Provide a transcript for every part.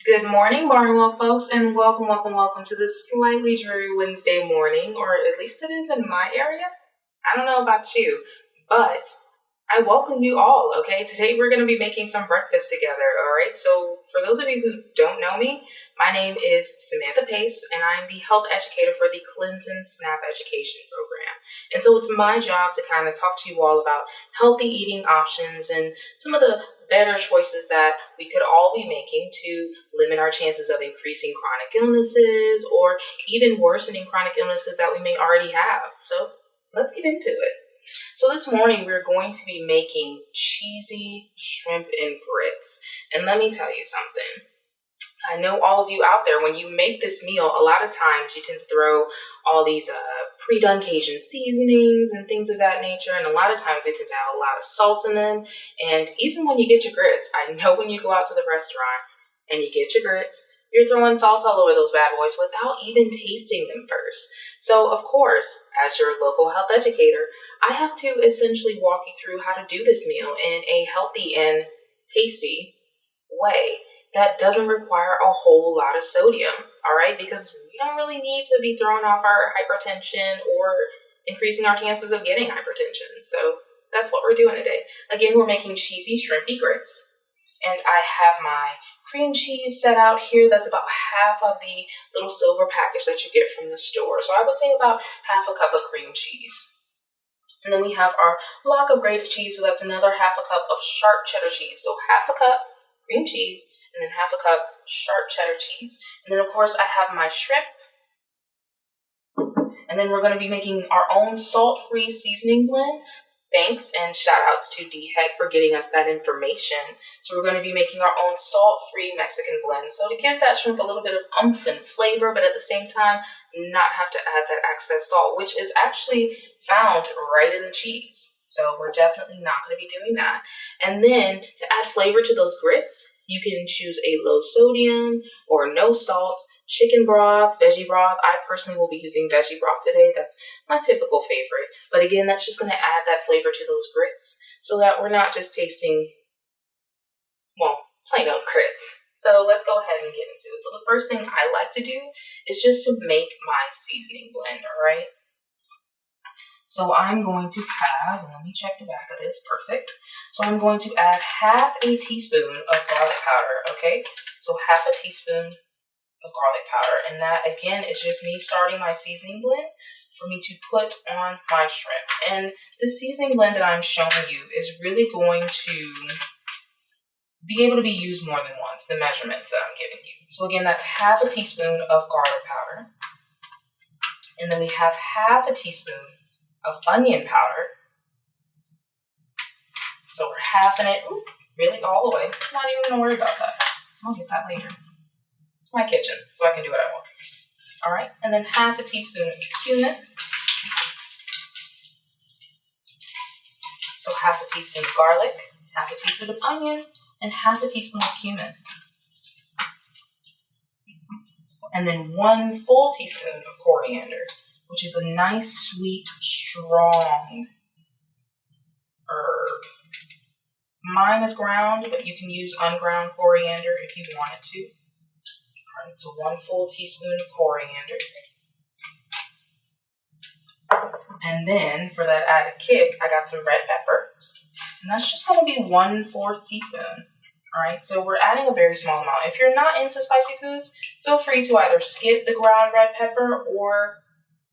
Good morning, Barnwell folks, and welcome to this slightly dreary Wednesday morning, or at least it is in my area. I don't know about you, but I welcome you all, okay? Today we're going to be making some breakfast together, all right? So for those of you who don't know me, my name is Samantha Pace, and I'm the health educator for the Clemson SNAP education program. And so it's my job to kind of talk to you all about healthy eating options and some of the better choices that we could all be making to limit our chances of increasing chronic illnesses or even worsening chronic illnesses that we may already have. So let's get into it. So this morning we're going to be making cheesy shrimp and grits. And let me tell you something. I know all of you out there, when you make this meal, a lot of times you tend to throw all these pre-done Cajun seasonings and things of that nature. And a lot of times they tend to have a lot of salt in them. And even when you get your grits, I know when you go out to the restaurant and you get your grits, you're throwing salt all over those bad boys without even tasting them first. So, of course, as your local health educator, I have to essentially walk you through how to do this meal in a healthy and tasty way that doesn't require a whole lot of sodium, all right? Because we don't really need to be throwing off our hypertension or increasing our chances of getting hypertension. So that's what we're doing today. Again, we're making cheesy shrimpy grits. And I have my cream cheese set out here. That's about half of the little silver package that you get from the store. So I would say about half a cup of cream cheese. And then we have our block of grated cheese. So that's another half a cup of sharp cheddar cheese. So half a cup cream cheese, and then half a cup sharp cheddar cheese. And then, of course, I have my shrimp. And then we're going to be making our own salt-free seasoning blend. Thanks and shout outs to D-Heck for getting us that information. So we're going to be making our own salt-free Mexican blend. So to give that shrimp a little bit of oomph and flavor, but at the same time, not have to add that excess salt, which is actually found right in the cheese. So we're definitely not going to be doing that. And then to add flavor to those grits, you can choose a low sodium or no salt chicken broth, veggie broth. I personally will be using veggie broth today. That's my typical favorite. But again, that's just going to add that flavor to those grits so that we're not just tasting, well, plain old grits. So let's go ahead and get into it. So the first thing I like to do is just to make my seasoning blend, all right? So I'm going to have, let me check the back of this, perfect. So I'm going to add half a teaspoon of garlic powder, okay? So half a teaspoon of garlic powder. And that, again, is just me starting my seasoning blend for me to put on my shrimp. And the seasoning blend that I'm showing you is really going to be able to be used more than once, the measurements that I'm giving you. So again, that's half a teaspoon of garlic powder. And then we have half a teaspoon of onion powder. So we're halving it, really all the way. I'm not even gonna worry about that. I'll get that later. It's my kitchen, so I can do what I want. All right, and then half a teaspoon of cumin. So half a teaspoon of garlic, half a teaspoon of onion, and half a teaspoon of cumin. And then 1 full teaspoon of coriander, which is a nice, sweet, strong herb. Mine is ground, but you can use unground coriander if you wanted to. All right, so 1 full teaspoon of coriander. And then for that added kick, I got some red pepper. And that's just going to be 1/4 teaspoon. All right, so we're adding a very small amount. If you're not into spicy foods, feel free to either skip the ground red pepper or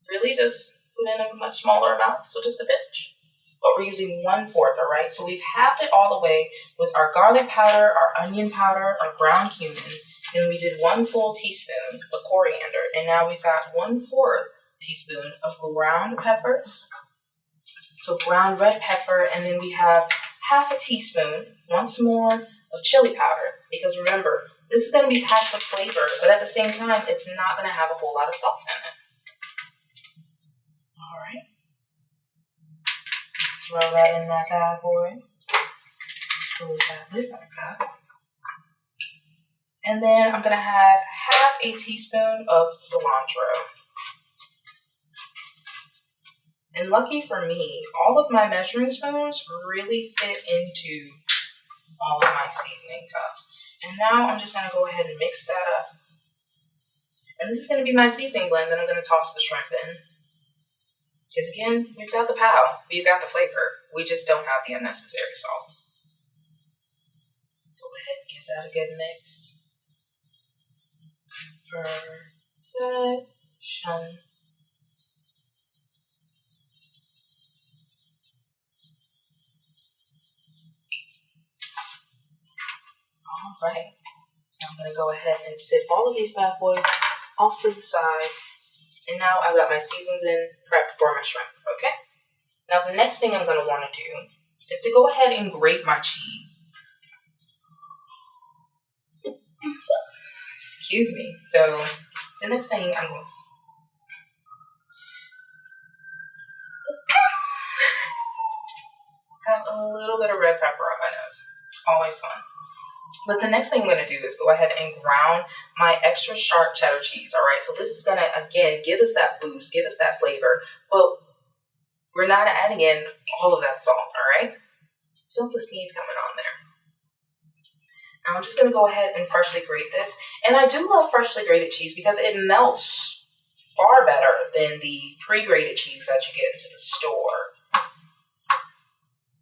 really just put in a much smaller amount, so just a pinch. But we're using 1/4, all right? So we've halved it all the way with our garlic powder, our onion powder, our ground cumin, and we did 1 full teaspoon of coriander, and now we've got 1/4 teaspoon of ground pepper, so ground red pepper, and then we have half a teaspoon, once more, of chili powder, because remember, this is going to be packed with flavor, but at the same time, it's not going to have a whole lot of salt in it. All right. Throw that in that bad boy. Close that lid back up. And then I'm going to add half a teaspoon of cilantro. And lucky for me, all of my measuring spoons really fit into all of my seasoning cups. And now I'm just going to go ahead and mix that up. And this is going to be my seasoning blend that I'm going to toss the shrimp in. Because again, we've got the pow, we've got the flavor. We just don't have the unnecessary salt. Go ahead and give that a good mix. Perfection. All right. So I'm going to go ahead and sit all of these bad boys off to the side. And now I've got my seasoned in prepped for my shrimp, okay? Now the next thing I'm going to want to do is to go ahead and grate my cheese. Excuse me. So the next thing I'm going to... Got a little bit of red pepper on my nose. Always fun. But the next thing I'm going to do is go ahead and ground my extra sharp cheddar cheese, all right? So this is going to, again, give us that boost, give us that flavor, but we're not adding in all of that salt, all right? Feel the sneeze coming on there. Now I'm just going to go ahead and freshly grate this. And I do love freshly grated cheese because it melts far better than the pre-grated cheese that you get into the store.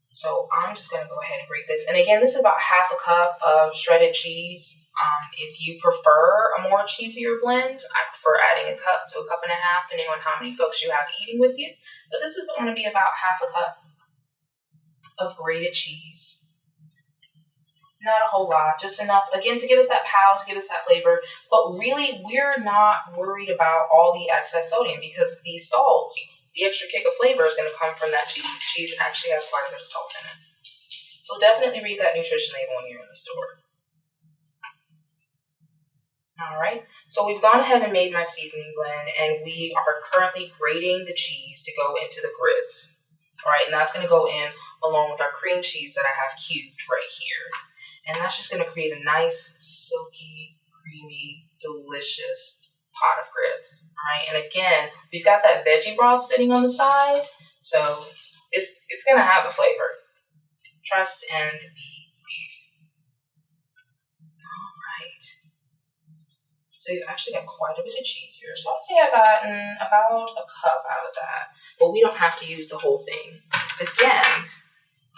So I'm just going to go ahead and grate this. And again, this is about half a cup of shredded cheese. If you prefer a more cheesier blend, I prefer adding a cup to a cup and a half, depending on how many folks you have eating with you. But this is going to be about half a cup of grated cheese. Not a whole lot, just enough, again, to give us that pow, to give us that flavor. But really, we're not worried about all the excess sodium because the salt, the extra kick of flavor is going to come from that cheese. Cheese actually has quite a bit of salt in it. So definitely read that nutrition label when you're in the store. All right, so we've gone ahead and made my seasoning blend, and we are currently grating the cheese to go into the grits. All right, and that's going to go in along with our cream cheese that I have cubed right here. And that's just going to create a nice, silky, creamy, delicious pot of grits. All right, and again, we've got that veggie broth sitting on the side, so it's going to have the flavor. Trust and believe. All right. So you've actually got quite a bit of cheese here. So I'd say I've gotten about a cup out of that. But we don't have to use the whole thing. Again,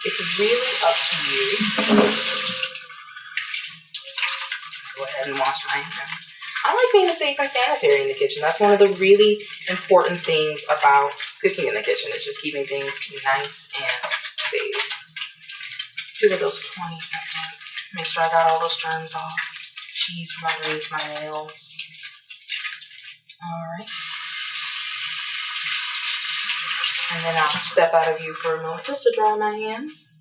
it's really up to you. Go ahead and wash my hands. I like being safe and sanitary in the kitchen. That's one of the really important things about cooking in the kitchen. Is just keeping things nice and safe. Do those 20 seconds. Make sure I got all those germs off. Cheese from underneath my nails. All right. And then I'll step out of view for a moment just to dry my hands.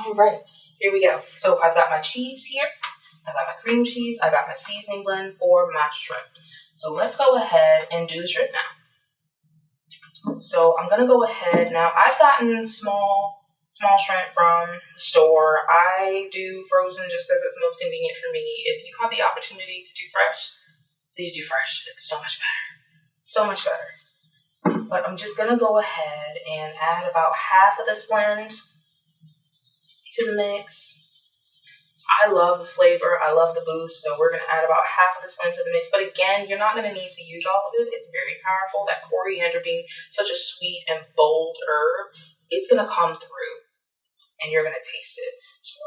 All right, here we go. So I've got my cheese here. I've got my cream cheese. I got my seasoning blend for my shrimp. So let's go ahead and do the shrimp now. So I'm going to go ahead. Now, I've gotten small shrimp from the store. I do frozen just because it's most convenient for me. If you have the opportunity to do fresh, please do fresh. It's so much better. So much better. But I'm just going to go ahead and add about half of this blend to the mix. I love the flavor. I love the boost. So we're going to add about half of this blend to the mix. But again, you're not going to need to use all of it. It's very powerful. That coriander being such a sweet and bold herb, it's going to come through and you're going to taste it. So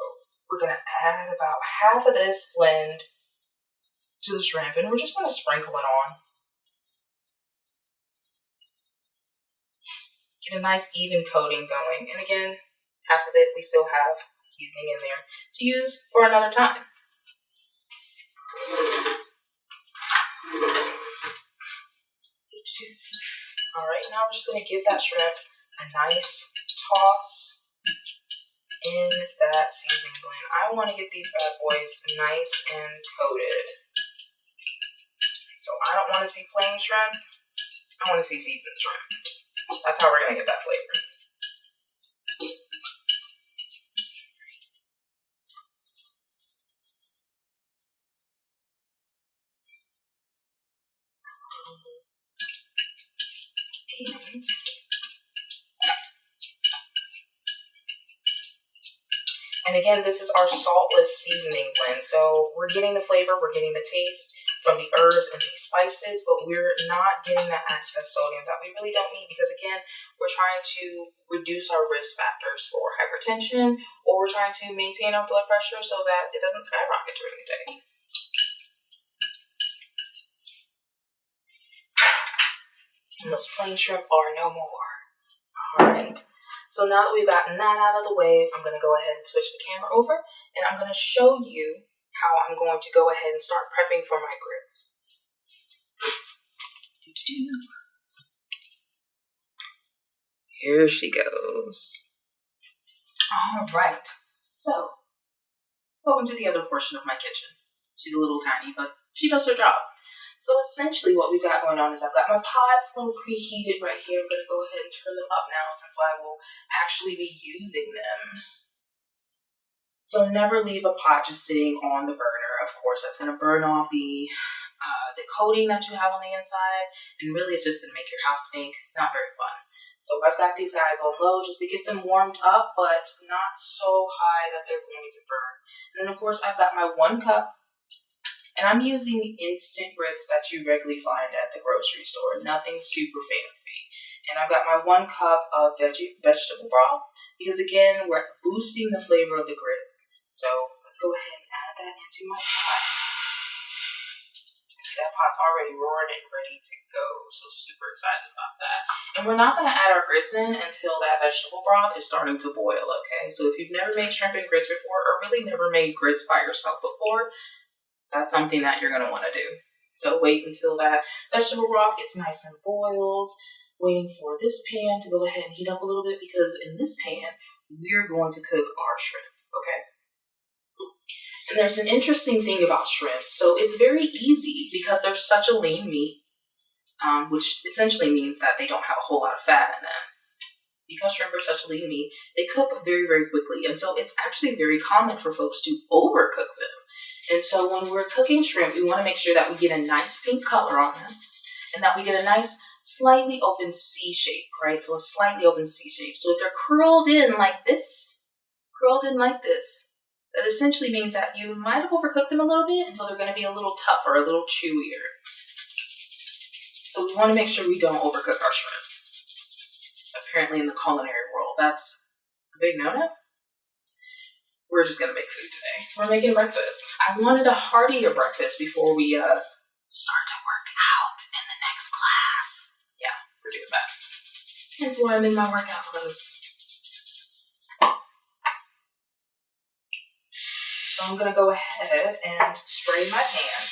we're going to add about half of this blend to the shrimp and we're just going to sprinkle it on. Get a nice even coating going. And again, half of it we still have seasoning in there to use for another time. All right, now we're just going to give that shrimp a nice toss in that seasoning blend. I want to get these bad boys nice and coated. So I don't want to see plain shrimp. I want to see seasoned shrimp. That's how we're going to get that flavor. And again, this is our saltless seasoning blend. So we're getting the flavor, we're getting the taste from the herbs and the spices, but we're not getting that excess sodium that we really don't need because again, we're trying to reduce our risk factors for hypertension, or we're trying to maintain our blood pressure so that it doesn't skyrocket during the day. And those plain shrimp are no more. All right. So now that we've gotten that out of the way, I'm going to go ahead and switch the camera over, and I'm going to show you how I'm going to go ahead and start prepping for my grits. Here she goes. All right. So, welcome to the other portion of my kitchen. She's a little tiny, but she does her job. So essentially what we've got going on is I've got my pots a little preheated right here. I'm going to go ahead and turn them up now since I will actually be using them. So never leave a pot just sitting on the burner. Of course, that's going to burn off the coating that you have on the inside, and really it's just going to make your house stink. Not very fun. So I've got these guys on low just to get them warmed up, but not so high that they're going to burn. And then of course I've got my 1 cup. And I'm using instant grits that you regularly find at the grocery store, nothing super fancy. And I've got my 1 cup of vegetable broth because again, we're boosting the flavor of the grits. So let's go ahead and add that into my pot. See, that pot's already roaring and ready to go. So super excited about that. And we're not going to add our grits in until that vegetable broth is starting to boil, okay? So if you've never made shrimp and grits before, or really never made grits by yourself before, that's something that you're going to want to do. So wait until that vegetable broth gets nice and boiled. Waiting for this pan to go ahead and heat up a little bit because in this pan, we're going to cook our shrimp, okay? And there's an interesting thing about shrimp. So it's very easy because they're such a lean meat, which essentially means that they don't have a whole lot of fat in them. Because shrimp are such a lean meat, they cook very, very quickly. And so it's actually very common for folks to overcook them. And so when we're cooking shrimp, we want to make sure that we get a nice pink color on them and that we get a nice slightly open C shape, right? So a slightly open C shape. So if they're curled in like this, that essentially means that you might have overcooked them a little bit, and so they're going to be a little tougher, a little chewier. So we want to make sure we don't overcook our shrimp. Apparently in the culinary world, that's a big no-no. We're just going to make food today. We're making breakfast. I wanted a heartier breakfast before we start to work out in the next class. Yeah, we're doing that. Hence why I'm in my workout clothes. So I'm going to go ahead and spray my pan.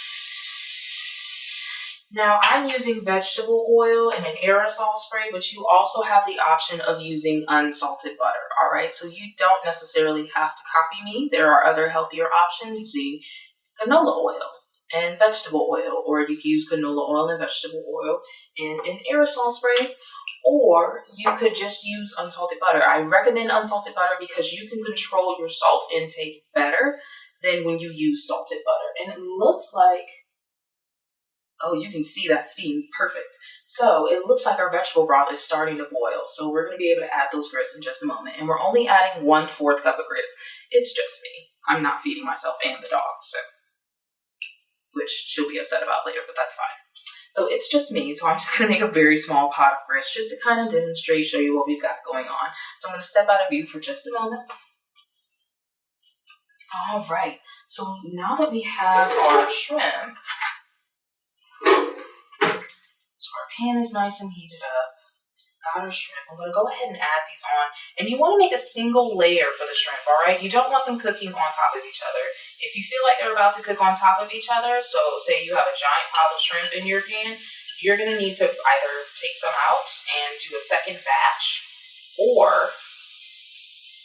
Now I'm using vegetable oil and an aerosol spray, but you also have the option of using unsalted butter, all right? So you don't necessarily have to copy me. There are other healthier options using canola oil and vegetable oil, or you can use canola oil and vegetable oil in an aerosol spray, or you could just use unsalted butter. I recommend unsalted butter because you can control your salt intake better than when you use salted butter. And it looks like, oh, you can see that steam, perfect. So it looks like our vegetable broth is starting to boil. So we're going to be able to add those grits in just a moment. And we're only adding 1/4 cup of grits. It's just me. I'm not feeding myself and the dog, so, which she'll be upset about later, but that's fine. So it's just me. So I'm just going to make a very small pot of grits just to kind of demonstrate, show you what we've got going on. So I'm going to step out of view for just a moment. All right. So now that we have our shrimp, so our pan is nice and heated up. Got our shrimp. I'm going to go ahead and add these on. And you want to make a single layer for the shrimp, all right? You don't want them cooking on top of each other. If you feel like they're about to cook on top of each other, so say you have a giant pile of shrimp in your pan, you're going to need to either take some out and do a second batch, or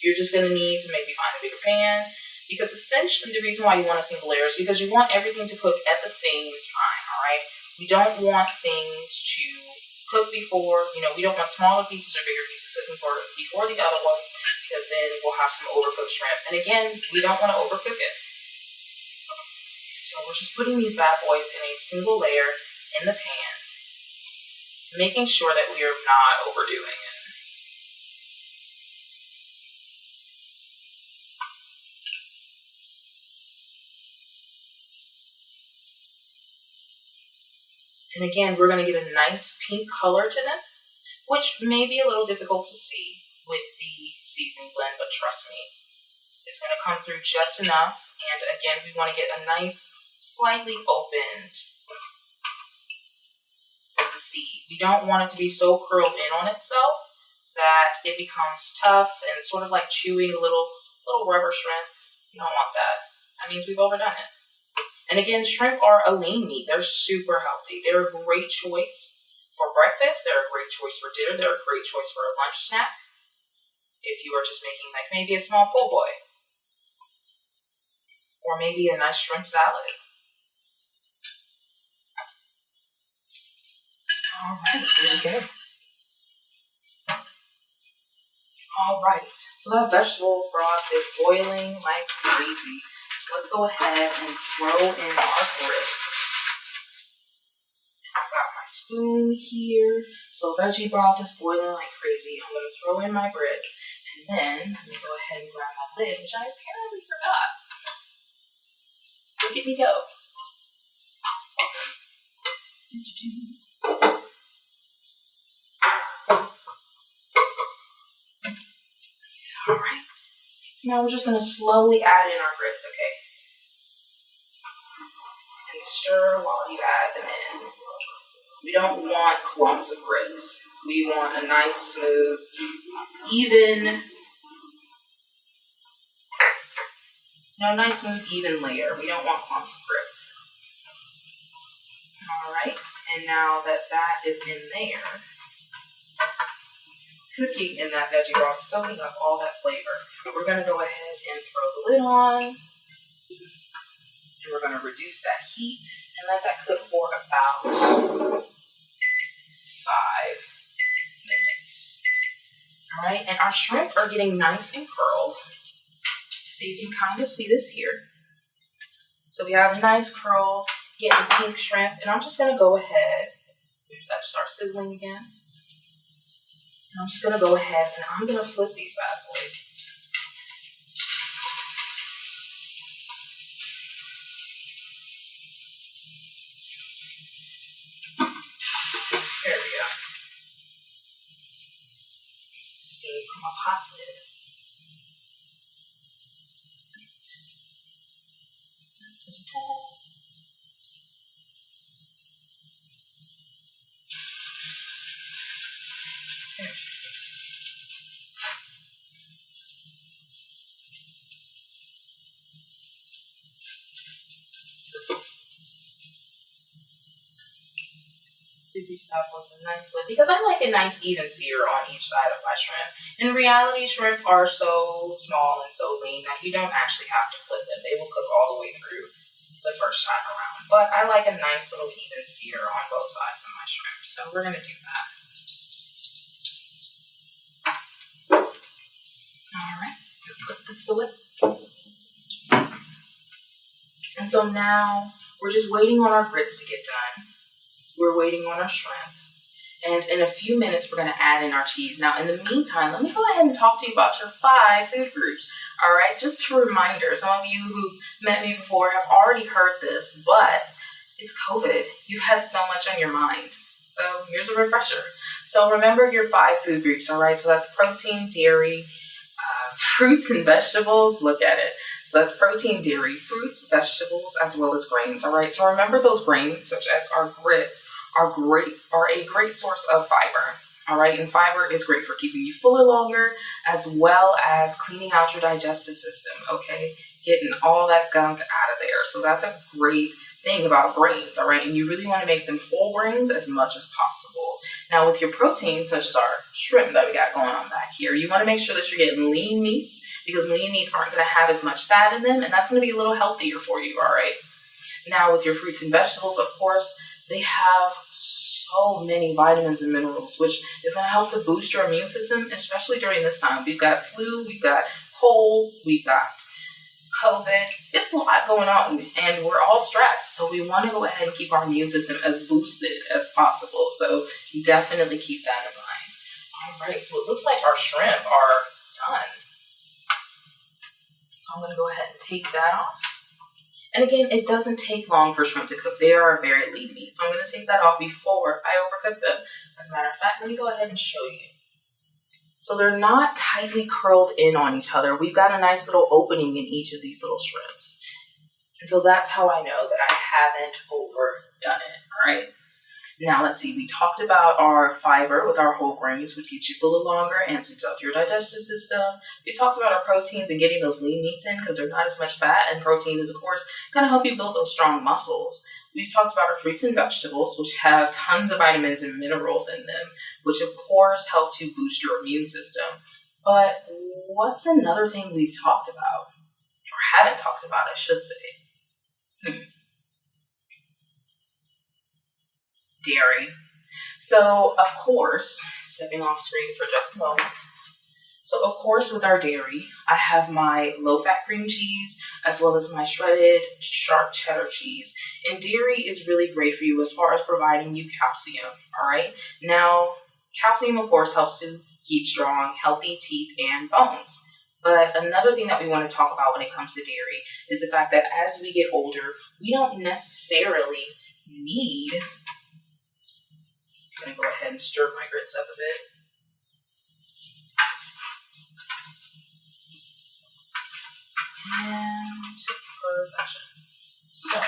you're just going to need to maybe find a bigger pan. Because essentially the reason why you want a single layer is because you want everything to cook at the same time, all right? We don't want things to cook before, we don't want smaller pieces or bigger pieces cooking before the other ones, because then we'll have some overcooked shrimp. And again, we don't want to overcook it. So we're just putting these bad boys in a single layer in the pan. making sure that we are not overdoing it. And again, we're going to get a nice pink color to them, which may be a little difficult to see with the seasoning blend, but trust me, it's going to come through just enough. And again, we want to get a nice, slightly opened seed. We don't want it to be so curled in on itself that it becomes tough and sort of like chewing a little rubber shrimp. You don't want that. That means we've overdone it. And again, shrimp are a lean meat. They're super healthy. They're a great choice for breakfast. They're a great choice for dinner. They're a great choice for a lunch snack. If you are just making like maybe a small po' boy, or maybe a nice shrimp salad. All right, here we go. All right, so that vegetable broth is boiling like crazy. So let's go ahead and throw in our grits. I've got my spoon here. So veggie broth is boiling like crazy. I'm going to throw in my grits. And then let me go ahead and grab my lid, which I apparently forgot. Look at me go. All right. So now we're just going to slowly add in our grits, okay? And stir while you add them in. We don't want clumps of grits. We want a nice, smooth, even, nice, smooth, even layer. We don't want clumps of grits. All right, and now that that is in there, cooking in that veggie broth, soaking up all that flavor, we're going to go ahead and throw the lid on, and we're going to reduce that heat and let that cook for about 5 minutes. All right, and our shrimp are getting nice and curled. So you can kind of see this here. So we have nice curled, getting pink shrimp, and I'm just going to go ahead, if that starts sizzling again, and I'm just going to go ahead and I'm going to flip these bad boys. There we go. Steam from a hot lid. Give these bad boys a nice flip because I like a nice even sear on each side of my shrimp. In reality, shrimp are so small and so lean that you don't actually have to flip them. They will cook all the way through the first time around. But I like a nice little even sear on both sides of my shrimp. So we're going to do that. All right, put this away. And so now we're just waiting on our grits to get done. We're waiting on our shrimp. And in a few minutes, we're going to add in our cheese. Now, in the meantime, let me go ahead and talk to you about your 5 food groups. All right, just a reminder, some of you who met me before have already heard this, but it's COVID. You've had so much on your mind. So here's a refresher. So remember your 5 food groups, all right? So that's protein, dairy, fruits and vegetables. Look at it. So that's protein, dairy, fruits, vegetables, as well as grains. All right. So remember those grains, such as our grits, are a great source of fiber. All right. And fiber is great for keeping you fuller longer, as well as cleaning out your digestive system. Okay. Getting all that gunk out of there. So that's a great thing about grains. All right. And you really want to make them whole grains as much as possible. Now with your proteins, such as our shrimp that we got going on back here, you want to make sure that you're getting lean meats because lean meats aren't going to have as much fat in them, and that's going to be a little healthier for you, all right? Now with your fruits and vegetables, of course, they have so many vitamins and minerals, which is going to help to boost your immune system, especially during this time. We've got flu, we've got cold, we've got COVID. It's a lot going on and we're all stressed. So we want to go ahead and keep our immune system as boosted as possible. So definitely keep that in mind. All right, so it looks like our shrimp are done. So I'm going to go ahead and take that off. And again, it doesn't take long for shrimp to cook. They are a very lean meat. So I'm going to take that off before I overcook them. As a matter of fact, let me go ahead and show you. So they're not tightly curled in on each other. We've got a nice little opening in each of these little shrimps. And so that's how I know that I haven't overdone it, all right? Now let's see, we talked about our fiber with our whole grains, which keeps you fuller longer and suits out your digestive system. We talked about our proteins and getting those lean meats in because they're not as much fat, and protein is, of course, going to help you build those strong muscles. We've talked about our fruits and vegetables, which have tons of vitamins and minerals in them, which of course help to boost your immune system. But what's another thing we've talked about, or haven't talked about, I should say? Dairy. So, of course, stepping off screen for just a moment. So, of course, with our dairy, I have my low-fat cream cheese as well as my shredded sharp cheddar cheese. And dairy is really great for you as far as providing you calcium, all right? Now, calcium, of course, helps to keep strong, healthy teeth and bones. But another thing that we want to talk about when it comes to dairy is the fact that as we get older, we don't necessarily need... I'm going to go ahead and stir my grits up a bit. And perfection. So,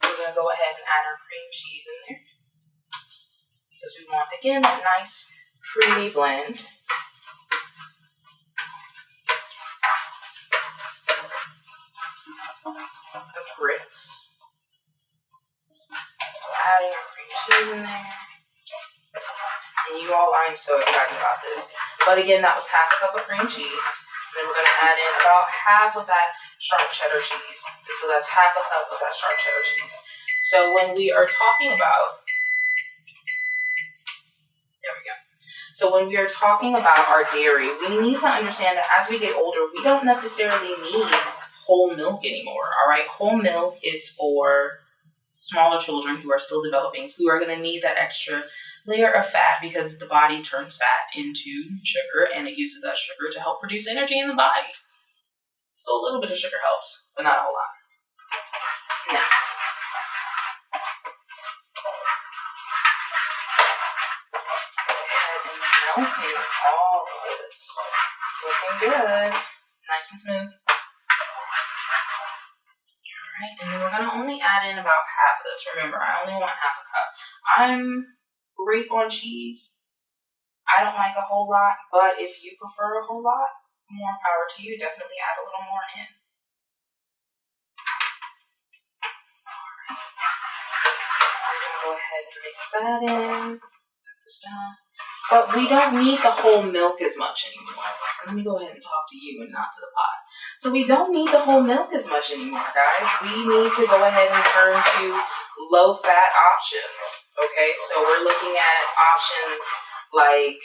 we're going to go ahead and add our cream cheese in there. Because we want, again, that nice creamy blend. Of grits. So adding our cream cheese in there. And you all, I'm so excited about this. But again, that was half a cup of cream cheese. And then we're going to add in about half of that sharp cheddar cheese. And so that's half a cup of that sharp cheddar cheese. So when we are talking about, there we go. So when we are talking about our dairy, we need to understand that as we get older, we don't necessarily need whole milk anymore, all right? Whole milk is for smaller children who are still developing, who are going to need that extra layer of fat because the body turns fat into sugar and it uses that sugar to help produce energy in the body. So a little bit of sugar helps, but not a whole lot. Now, melting all of this. Looking good. Nice and smooth. Alright, and then we're going to only add in about half of this. Remember, I only want half a cup. I'm great on cheese. I don't like a whole lot, but if you prefer a whole lot, more power to you. Definitely add a little more in. Alright, I'm going to go ahead and mix that in. But we don't need the whole milk as much anymore. Let me go ahead and talk to you and not to the pot. So we don't need the whole milk as much anymore, guys. We need to go ahead and turn to low-fat options, okay? So we're looking at options like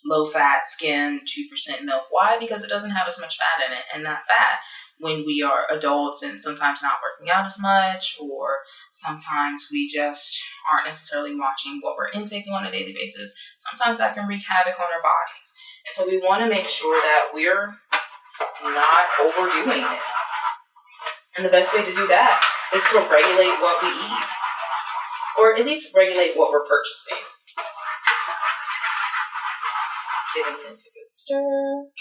low-fat skim, 2% milk. Why? Because it doesn't have as much fat in it. And that fat, when we are adults and sometimes not working out as much, or sometimes we just aren't necessarily watching what we're intaking on a daily basis, sometimes that can wreak havoc on our bodies. And so we want to make sure that we're not overdoing it. And the best way to do that is to regulate what we eat, or at least regulate what we're purchasing. Giving this a good stir.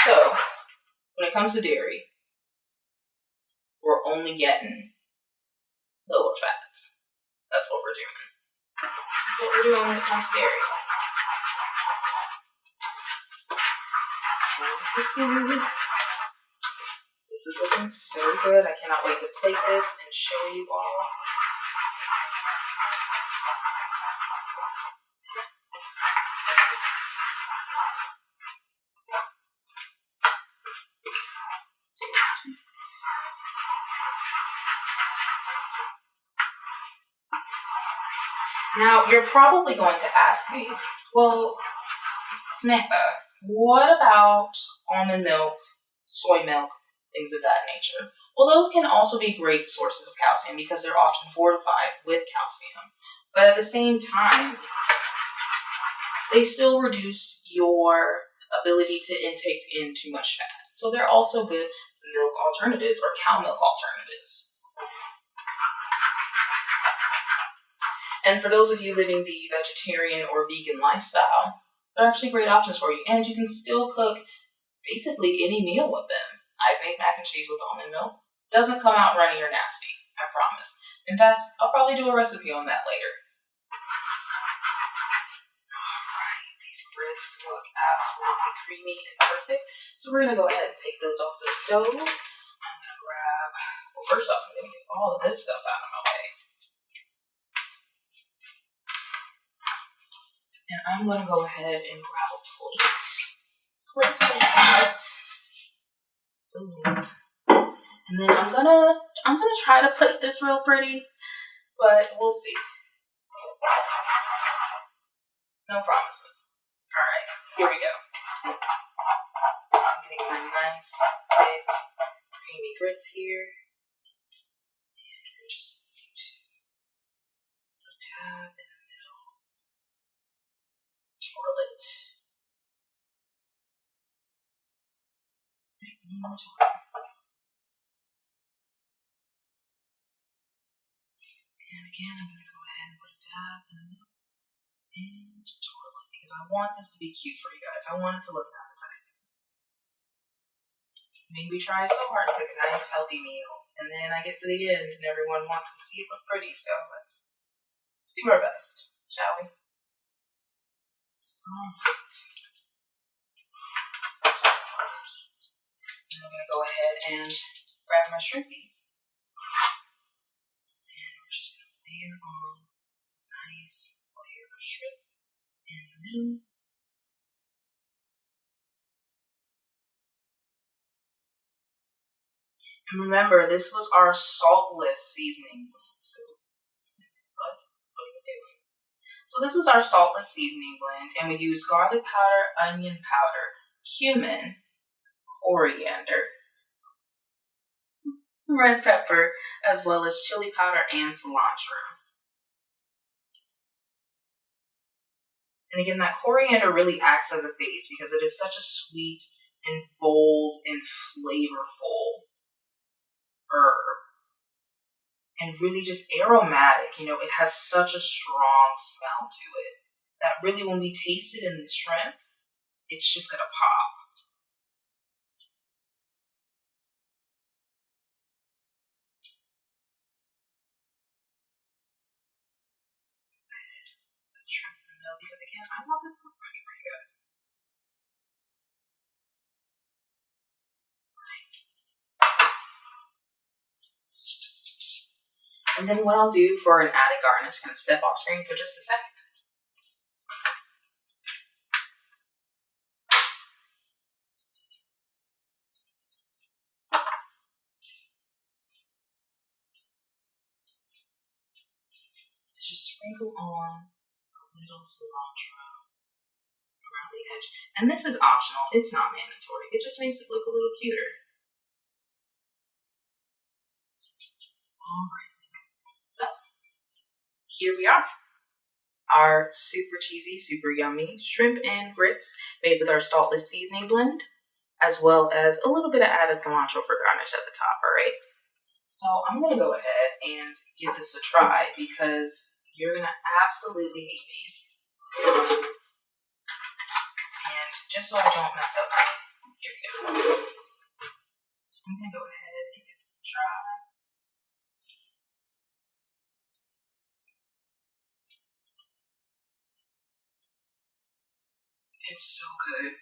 So, when it comes to dairy, we're only getting lower fats. That's what we're doing. That's what we're doing when it comes to dairy. This is looking so good. I cannot wait to plate this and show you all. Now, you're probably going to ask me, well, Samantha, what about almond milk, soy milk, things of that nature? Well, those can also be great sources of calcium because they're often fortified with calcium. But at the same time, they still reduce your ability to intake in too much fat. So they're also good milk alternatives or cow milk alternatives. And for those of you living the vegetarian or vegan lifestyle, they're actually great options for you. And you can still cook basically any meal with them. I've made mac and cheese with almond milk. Doesn't come out runny or nasty, I promise. In fact, I'll probably do a recipe on that later. Alright, these grits look absolutely creamy and perfect. So we're gonna go ahead and take those off the stove. I'm gonna grab, well, first off, I'm gonna get all of this stuff out of my way. And I'm gonna go ahead and grab a plate. Ooh. And then I'm gonna try to plate this real pretty, but we'll see. No promises. Alright, here we go. So I'm getting my nice, thick, creamy grits here. And we're just going to put a tab in the middle. Twirl it. One more time. And again, I'm going to go ahead and put a tab in the middle and twirl it because I want this to be cute for you guys. I want it to look appetizing. I mean, we try so hard to cook a nice, healthy meal, and then I get to the end and everyone wants to see it look pretty, so let's do our best, shall we? Alright. I'm going to go ahead and grab my shrimpies. And we're just going to layer on a nice layer of shrimp in the middle. And remember, this was our saltless seasoning blend. So, what are you doing? So this was our saltless seasoning blend, and we used garlic powder, onion powder, cumin, coriander, red pepper, as well as chili powder and cilantro. And again, that coriander really acts as a base because it is such a sweet and bold and flavorful herb. And really just aromatic, you know, it has such a strong smell to it that really when we taste it in the shrimp, it's just gonna pop. Because again, I want this to look pretty for you guys. And then what I'll do for an added garnish, kind of step off screen for just a second. Just sprinkle on a little cilantro around the edge. And this is optional, it's not mandatory. It just makes it look a little cuter. Alright, so here we are. Our super cheesy, super yummy shrimp and grits made with our saltless seasoning blend, as well as a little bit of added cilantro for garnish at the top, alright? So I'm going to go ahead and give this a try because you're going to absolutely need me. And just so I don't mess up, here we go. So I'm going to go ahead and give this a try. It's so good.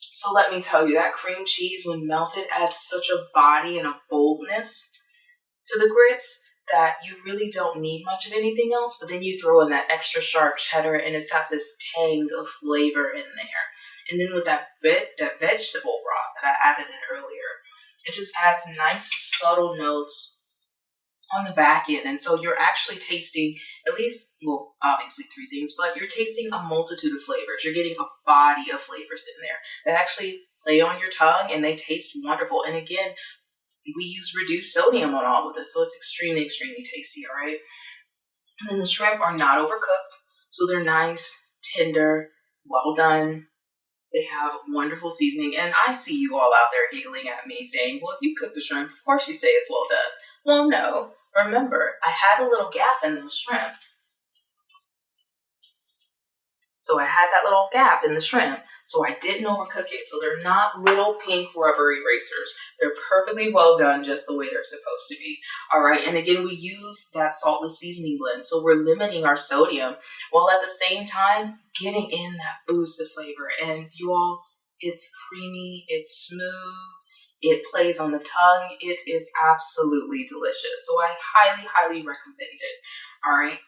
So let me tell you, that cream cheese, when melted, adds such a body and a boldness to the grits that you really don't need much of anything else, but then you throw in that extra sharp cheddar and it's got this tang of flavor in there. And then with that vegetable broth that I added in earlier, it just adds nice subtle notes on the back end. And so you're actually tasting at least, well, obviously three things, but you're tasting a multitude of flavors. You're getting a body of flavors in there that actually play on your tongue and they taste wonderful. And again, we use reduced sodium on all of this, so it's extremely, extremely tasty, all right? And then the shrimp are not overcooked, so they're nice, tender, well done. They have wonderful seasoning, and I see you all out there giggling at me saying, well, if you cook the shrimp, of course you say it's well done. Well, no. Remember, I had a little gap in those shrimp. So I had that little gap in the shrimp, so I didn't overcook it. So they're not little pink rubber erasers. They're perfectly well done just the way they're supposed to be. All right, and again, we use that saltless seasoning blend. So we're limiting our sodium while at the same time getting in that boost of flavor. And you all, it's creamy, it's smooth, it plays on the tongue. It is absolutely delicious. So I highly, highly recommend it. All right.